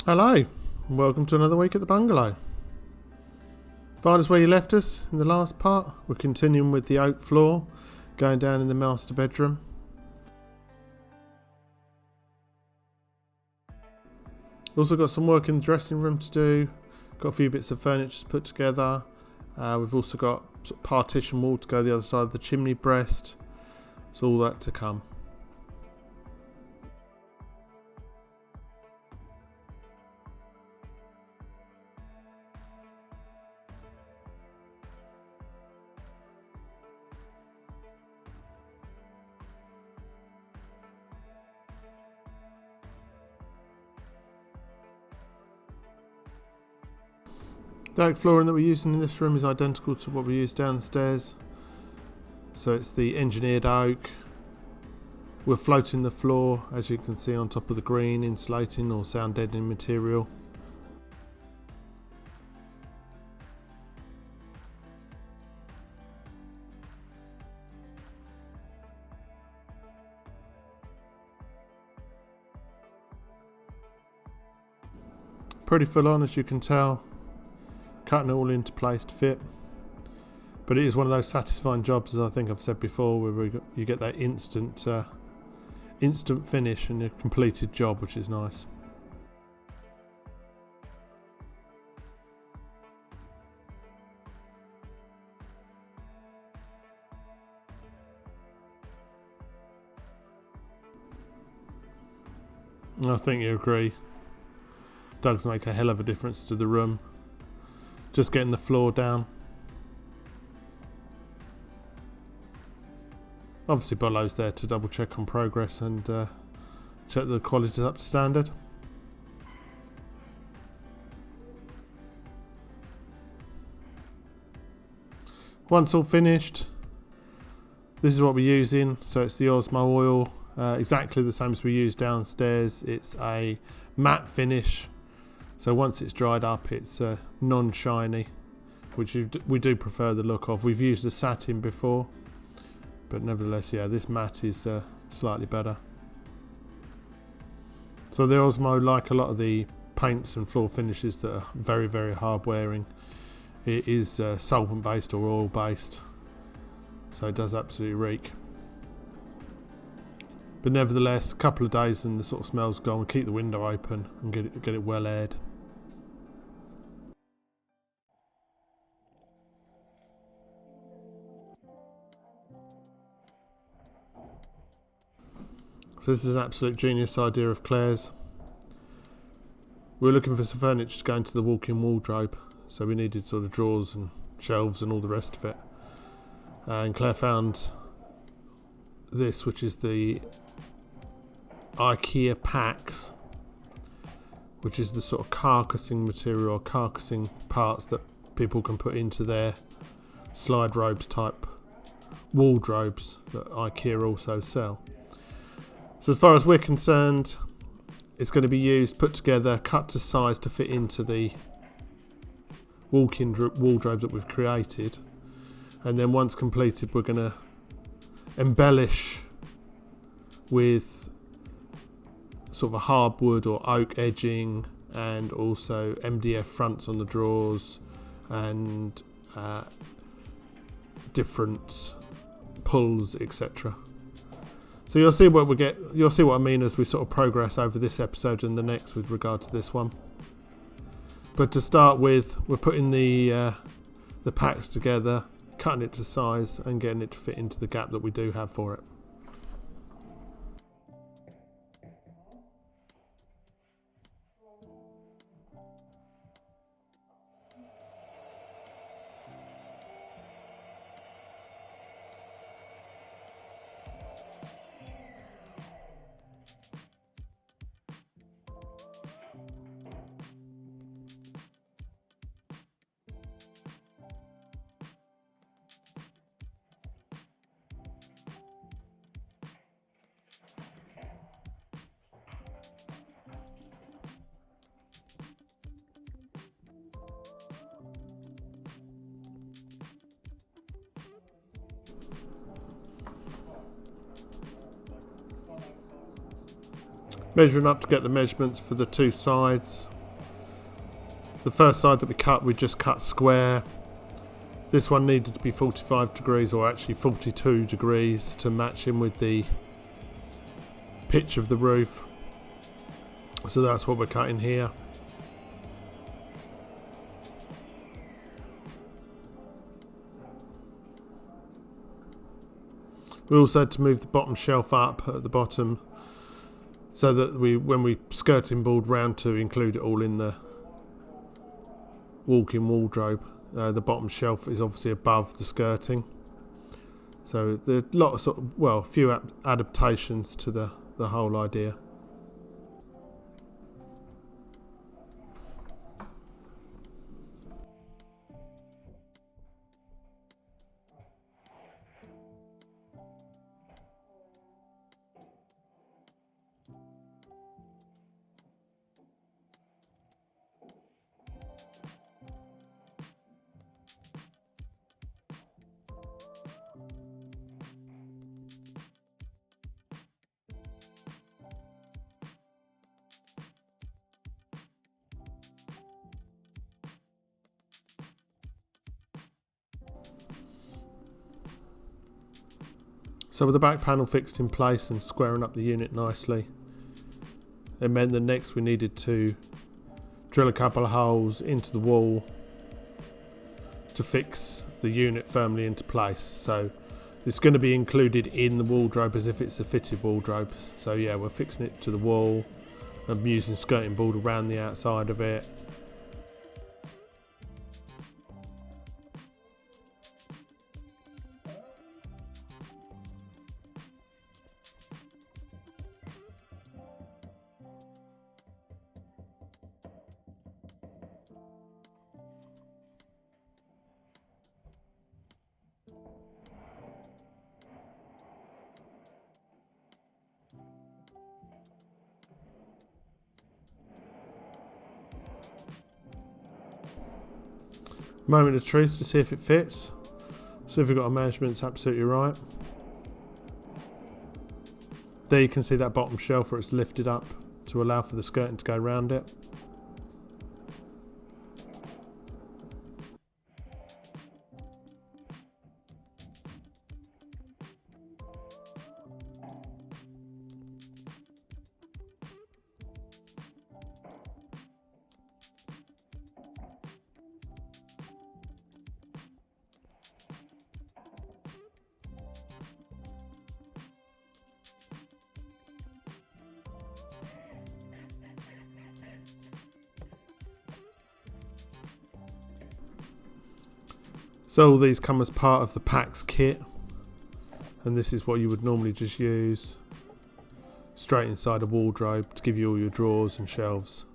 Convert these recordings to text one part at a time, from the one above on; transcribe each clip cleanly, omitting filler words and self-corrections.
Hello, and welcome to another week at the bungalow. Find us where you left us in the last part. We're continuing with the oak floor, going down in the master bedroom. Also got some work in the dressing room to do. Got a few bits of furniture to put together. We've also got sort of partition wall to go the other side of the chimney breast. So all that to come. The oak flooring that we're using in this room is identical to what we use downstairs. So it's the engineered oak. We're floating the floor, as you can see, on top of the green insulating or sound deadening material. Pretty full on, as you can tell. Cutting it all into place to fit, but it is one of those satisfying jobs, as I think I've said before, where you get that instant finish and a completed job, which is nice. I think you agree. Does make a hell of a difference to the room. Just getting the floor down. Obviously Bolo's there to double check on progress and check the quality's up to standard. Once all finished, this is what we're using. So it's the Osmo oil, exactly the same as we use downstairs. It's a matte finish. So once it's dried up, it's non-shiny, which we do prefer the look of. We've used the satin before, but nevertheless, yeah, this matte is slightly better. So the Osmo, like a lot of the paints and floor finishes that are very, very hard wearing, it is solvent-based or oil-based, so it does absolutely reek. But nevertheless, a couple of days and the sort of smell's gone. Keep the window open and get it well aired. So this is an absolute genius idea of Claire's. We were looking for some furniture to go into the walk-in wardrobe, so we needed sort of drawers and shelves and all the rest of it. And Claire found this, which is the IKEA packs, which is the sort of carcassing material or carcassing parts that people can put into their slide robes type wardrobes that IKEA also sell. So as far as we're concerned, it's going to be used, put together, cut to size to fit into the walk-in wardrobe that we've created. And then once completed, we're going to embellish with sort of a hardwood or oak edging, and also MDF fronts on the drawers, and different pulls, etc. So you'll see what I mean as we sort of progress over this episode and the next with regard to this one. But to start with, we're putting the packs together, cutting it to size and getting it to fit into the gap that we do have for it. Measuring up to get the measurements for the two sides. The first side that we cut, we just cut square. This one needed to be 45 degrees, or actually 42 degrees, to match in with the pitch of the roof. So that's what we're cutting here. We also had to move the bottom shelf up at the bottom, so that when we skirting board round to include it all in the walk-in wardrobe, the bottom shelf is obviously above the skirting. So there are a lot of a few adaptations to the whole idea. So with the back panel fixed in place and squaring up the unit nicely, it meant that next we needed to drill a couple of holes into the wall to fix the unit firmly into place. So it's going to be included in the wardrobe as if it's a fitted wardrobe. So yeah, we're fixing it to the wall and using skirting board around the outside of it. Moment of truth to see if it fits. So if we've got our measurements absolutely right. There you can see that bottom shelf where it's lifted up to allow for the skirting to go around it. So all these come as part of the PAX kit, and this is what you would normally just use straight inside a wardrobe to give you all your drawers and shelves.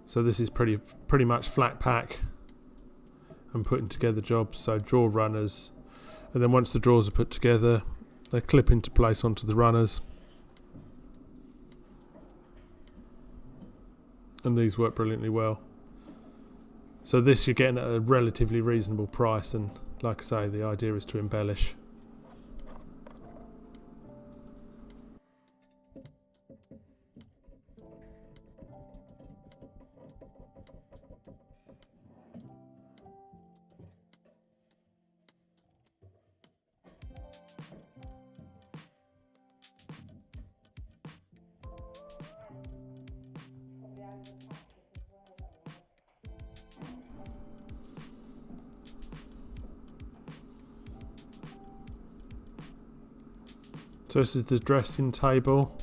So this is pretty much flat pack and putting together jobs. So drawer runners, and then once the drawers are put together, they clip into place onto the runners, and these work brilliantly well. So this you're getting at a relatively reasonable price, and like I say, the idea is to embellish. So this is the dressing table,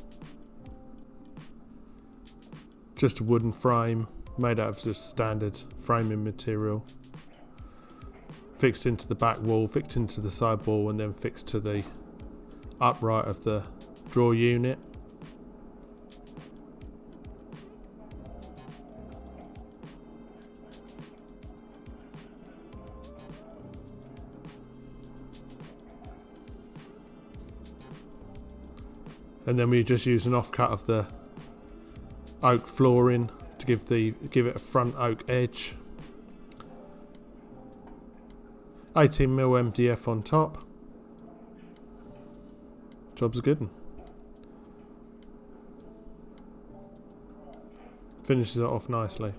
just a wooden frame made out of just standard framing material, fixed into the back wall, fixed into the side wall, and then fixed to the upright of the drawer unit. And then we just use an offcut of the oak flooring to give it a front oak edge. 18mm MDF on top. Job's a good one. Finishes it off nicely.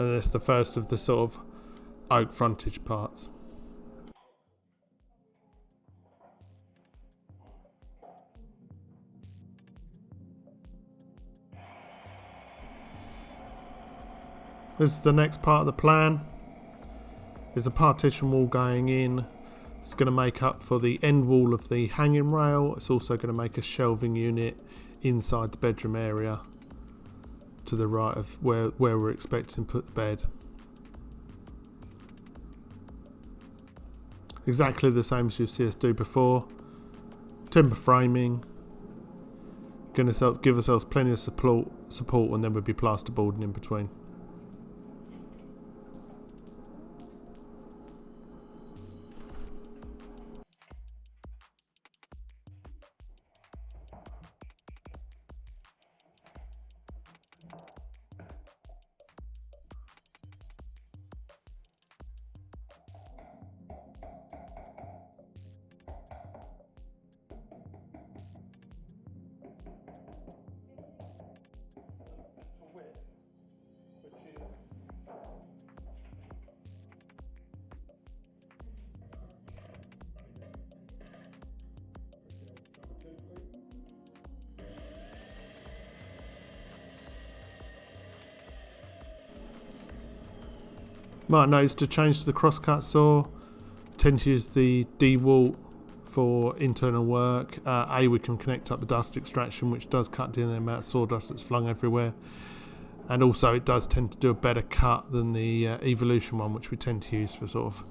And that's the first of the sort of oak frontage parts. This is the next part of the plan. There's a partition wall going in. It's going to make up for the end wall of the hanging rail. It's also going to make a shelving unit inside the bedroom area to the right of where we're expecting to put the bed. Exactly the same as you've seen us do before. Timber framing. Going to give ourselves plenty of support, and then we'll be plasterboarding in between. Might notice to change to the crosscut saw. Tend to use the DeWalt for internal work. We can connect up the dust extraction, which does cut down the amount of sawdust that's flung everywhere. And also it does tend to do a better cut than the Evolution one, which we tend to use for sort of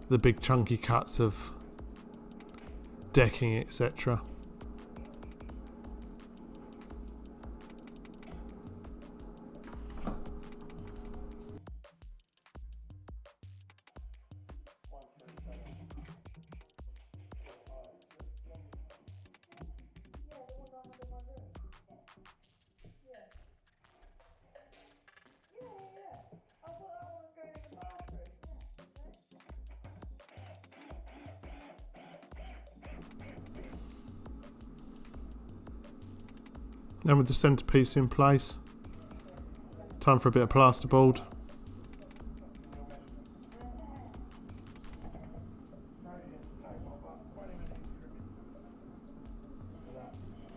the big chunky cuts of decking, etc. Now with the centrepiece in place, time for a bit of plasterboard.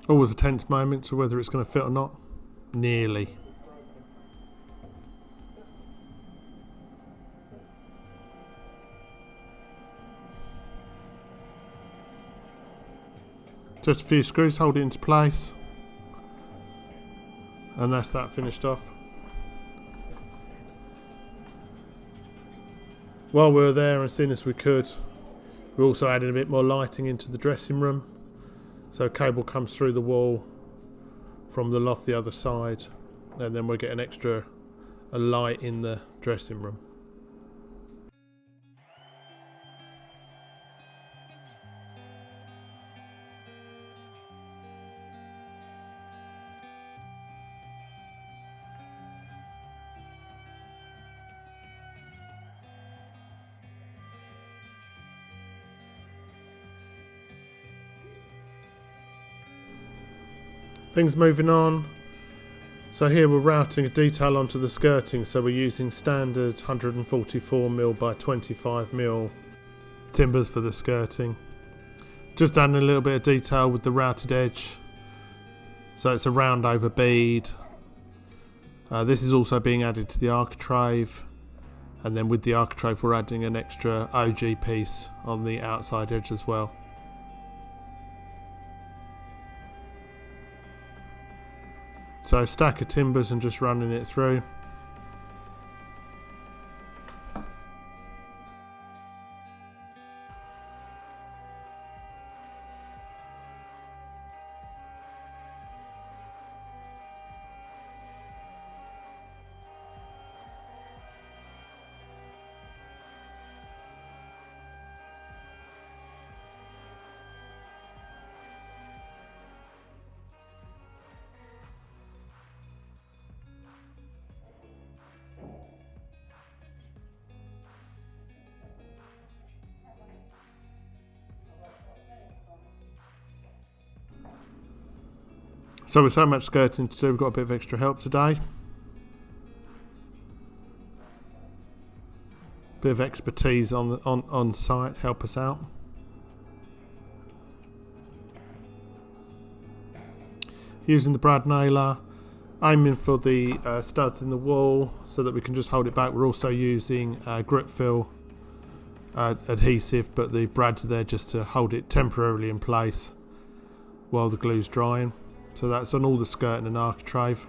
Always a tense moment to whether it's going to fit or not. Nearly. Just a few screws, hold it into place. And that's that finished off. While we were there, and as soon as we could, we also added a bit more lighting into the dressing room. So a cable comes through the wall from the loft the other side, and then we'll get a light in the dressing room. Things moving on. So here we're routing a detail onto the skirting, so we're using standard 144mm by 25mm timbers for the skirting. Just adding a little bit of detail with the routed edge. So it's a round over bead. This is also being added to the architrave, and then with the architrave we're adding an extra OG piece on the outside edge as well. So a stack of timbers and just running it through. So with so much skirting to do, we've got a bit of extra help today. bit of expertise on site help us out. Using the brad nailer, aiming for the studs in the wall so that we can just hold it back. We're also using grip fill adhesive, but the brads are there just to hold it temporarily in place while the glue's drying. So that's on all the skirting and architrave.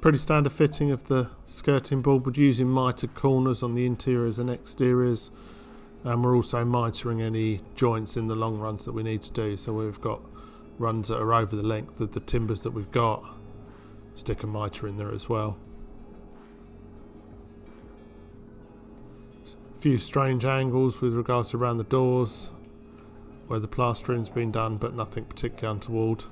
Pretty standard fitting of the skirting board. We're using mitered corners on the interiors and exteriors, and we're also mitering any joints in the long runs that we need to do. So we've got runs that are over the length of the timbers that we've got. Stick a miter in there as well. A few strange angles with regards to around the doors where the plastering's been done, but nothing particularly untoward.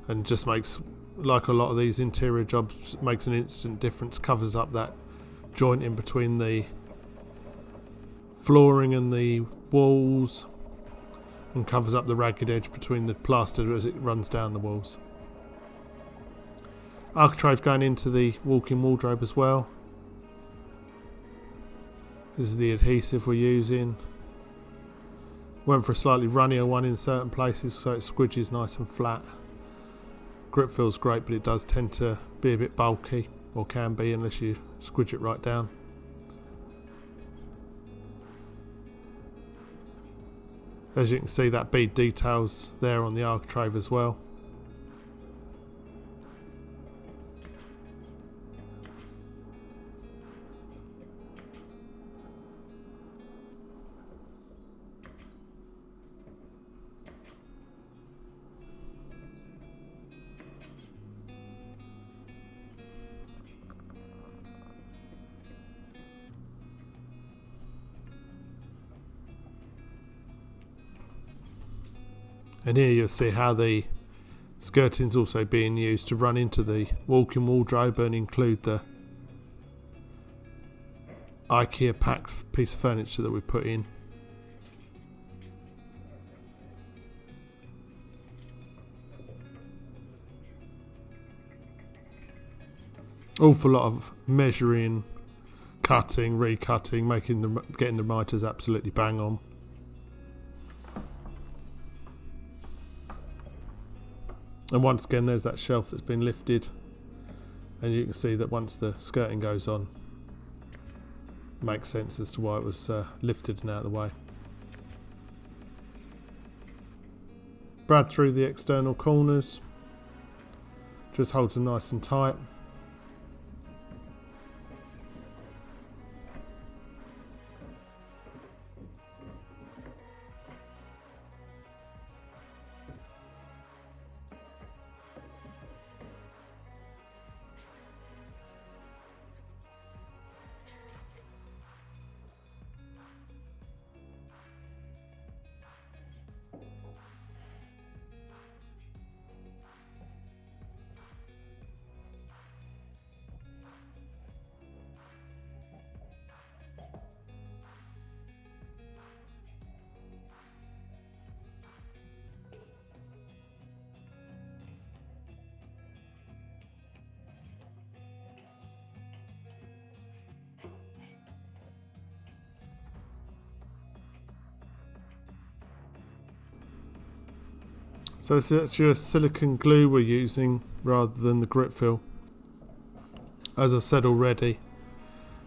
And just makes, like a lot of these interior jobs, makes an instant difference. Covers up that joint in between the flooring and the walls, and covers up the ragged edge between the plaster as it runs down the walls. Architrave going into the walk-in wardrobe as well. This is the adhesive we're using. Went for a slightly runnier one in certain places so it squidges nice and flat. Grip feels great, but it does tend to be a bit bulky, or can be unless you squidge it right down. As you can see, that bead details there on the architrave as well. And here you'll see how the skirting's also being used to run into the walk-in wardrobe and include the IKEA packs piece of furniture that we put in. Awful lot of measuring, cutting, recutting, getting the miters absolutely bang on. And once again, there's that shelf that's been lifted, and you can see that once the skirting goes on, it makes sense as to why it was lifted and out of the way. Brad through the external corners. Just holds them nice and tight. So that's your silicone glue we're using rather than the grit fill. As I said already,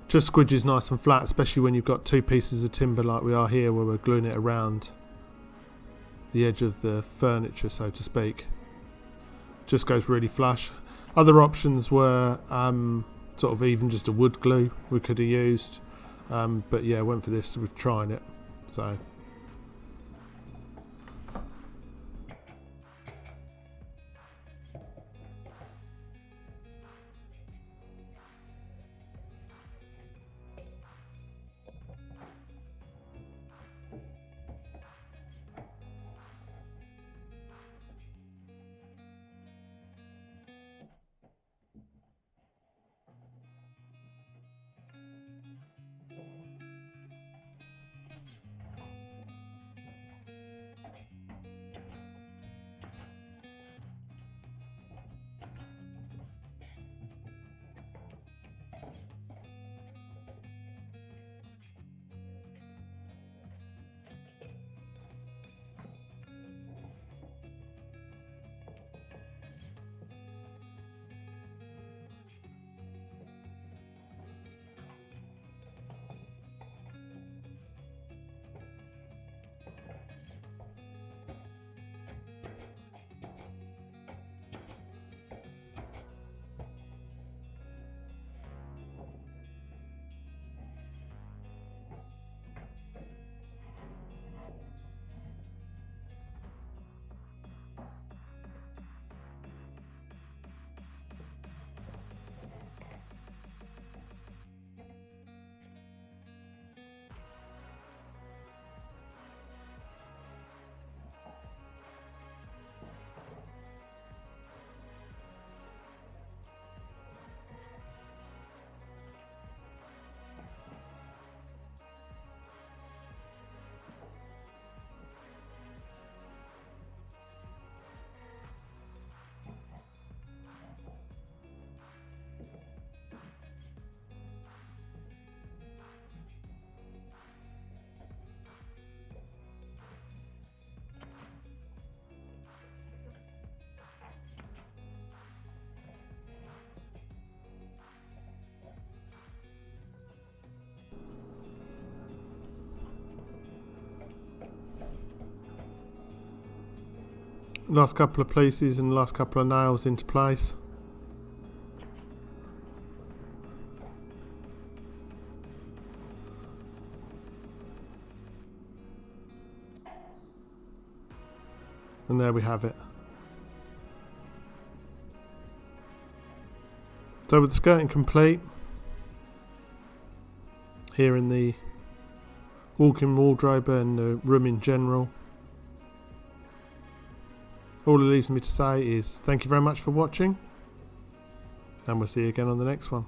just squidges nice and flat, especially when you've got two pieces of timber like we are here, where we're gluing it around the edge of the furniture, so to speak. Just goes really flush. Other options were sort of even just a wood glue we could have used, but yeah, went for this with trying it. So. Last couple of pieces and last couple of nails into place. And there we have it. So with the skirting complete, here in the walk-in wardrobe and the room in general, all it leaves me to say is thank you very much for watching, and we'll see you again on the next one.